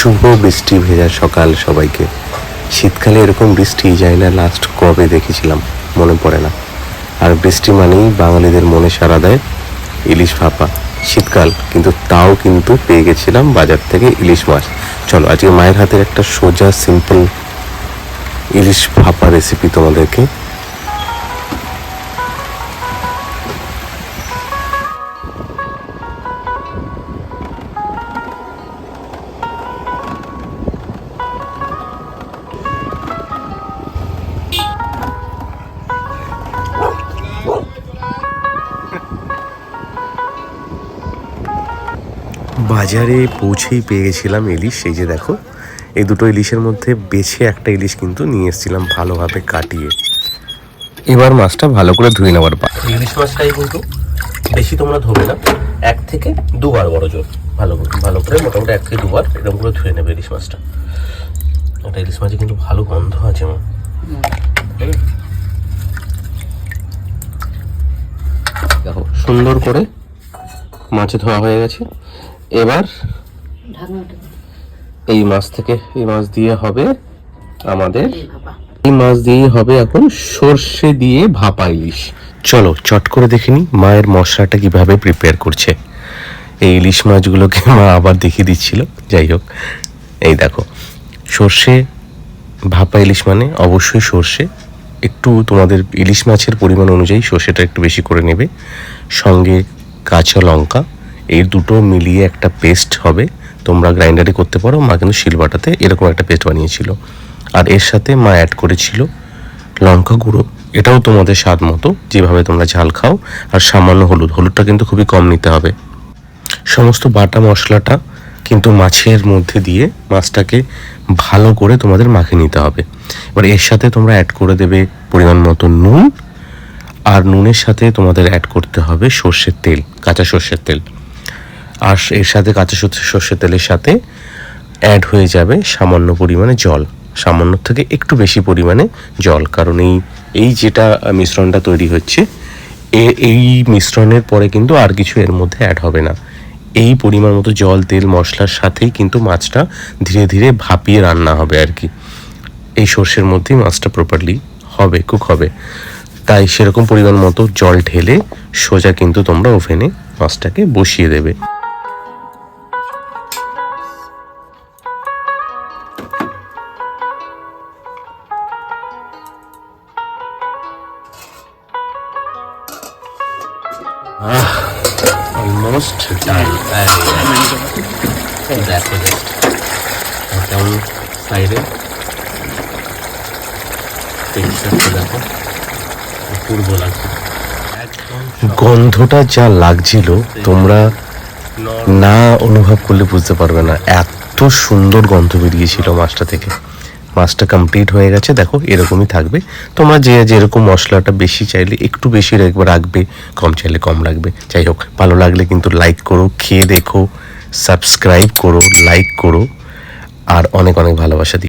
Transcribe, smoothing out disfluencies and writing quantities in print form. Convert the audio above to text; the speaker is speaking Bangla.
শুভ বৃষ্টি ভেজা সকাল সবাইকে। শীতকালে এরকম বৃষ্টি যায় না, লাস্ট কবে দেখেছিলাম মনে পড়ে না। আর বৃষ্টি মানেই বাঙালিদের মনে সাড়া দেয় ইলিশ ভাপা। শীতকাল কিন্তু তাও কিন্তু পেয়ে গেছিলাম বাজার থেকে ইলিশ মাছ। চলো আজকে মায়ের হাতের একটা সোজা সিম্পল ইলিশ ভাপা রেসিপি তোমাদেরকে। বাজারে পৌঁছেই পেয়ে গেছিলাম ইলিশ। এই যে দেখো, এই দুটো ইলিশের মধ্যে বেছে একটা ইলিশ কিন্তু নিয়ে এসেছিলাম ভালোভাবে কাটিয়ে। এবার মাছটা ভালো করে ধুয়ে নেওয়ার পর ইলিশ মাছটাই কিন্তু বেশি তোমরা ধোবে না, 1 থেকে 2 বার বড় জোর ভালো করে মোটামুটি 1 থেকে 2 বার এরকম করে ধুয়ে নেবে ইলিশ মাছটা। একটা ইলিশ মাছে কিন্তু ভালো গন্ধ আছে। দেখো সুন্দর করে মাছে ধোয়া হয়ে গেছে। এবার এই মাছ দিয়ে হবে আমাদের, এই মাছ দিয়েই হবে এখন সর্ষে দিয়ে ভাপা ইলিশ। চলো চট করে দেখে নি মায়ের মশলাটা কিভাবে প্রিপেয়ার করছে। এই ইলিশ মাছগুলোকে মা আবার দেখিয়ে দিচ্ছিল। যাই হোক, এই দেখো, সর্ষে ভাপা ইলিশ মানে অবশ্যই সর্ষে, একটু তোমাদের ইলিশ মাছের পরিমাণ অনুযায়ী সর্ষেটা একটু বেশি করে নেবে। সঙ্গে কাঁচা লঙ্কা, এই দুটো মিলিয়ে একটা পেস্ট হবে। তোমরা গ্রাইন্ডারে করতে পারো, মা কিন্তু শিলবাটাতে এরকম একটা পেস্ট বানিয়েছিল। আর এর সাথে মা অ্যাড করেছিল লঙ্কা গুঁড়ো, এটাও তোমাদের স্বাদ মতো যেভাবে তোমরা ঝাল খাও। আর সামান্য হলুদটা কিন্তু খুবই কম নিতে হবে। সমস্ত বাটা মশলাটা কিন্তু মাছের মধ্যে দিয়ে মাছটাকে ভালো করে তোমাদের মাখিয়ে নিতে হবে। এবার এর সাথে তোমরা অ্যাড করে দেবে পরিমাণ মতো নুন, আর নুনের সাথে তোমাদের অ্যাড করতে হবে সর্ষের তেল, কাঁচা সর্ষের তেল। আর এর সাথে কাঁচা সর্ষের তেলের সাথে অ্যাড হয়ে যাবে সামান্য পরিমাণে জল, সামান্য থেকে একটু বেশি পরিমাণে জল। কারণ এই যেটা মিশ্রণটা তৈরি হচ্ছে, এই মিশ্রণের পরে কিন্তু আর কিছু এর মধ্যে অ্যাড হবে না। এই পরিমাণ মতো জল, তেল, মশলার সাথেই কিন্তু মাছটা ধীরে ধীরে ভাপিয়ে রান্না হবে আর কি। এই সর্ষের মধ্যেই মাছটা প্রপারলি হবে, কুক হবে। তাই সেরকম পরিমাণ মতো জল ঢেলে সোজা কিন্তু তোমরা ওভেনে মাছটাকে বসিয়ে দেবে। Almost done. দেখো কেমন সাইডে দেখো পূর্ব লাগছে, গন্ধটা যা লাগছিল তোমরা না অনুভব করলে বুঝতে পারবে না। এত সুন্দর গন্ধ বেরিয়েছিল মাছটা থেকে। মাছটা কমপ্লিট হয়ে গেছে, দেখো এরকমই থাকবে। তোমরা যেরকম মশলাটা বেশি চাইলে একটু বেশি রাখবে, কম চাইলে কম রাখবে। যাই হোক, ভালো লাগলে কিন্তু লাইক করো, খেয়ে দেখো, সাবস্ক্রাইব করো, লাইক করো, আর অনেক অনেক ভালোবাসা দিও।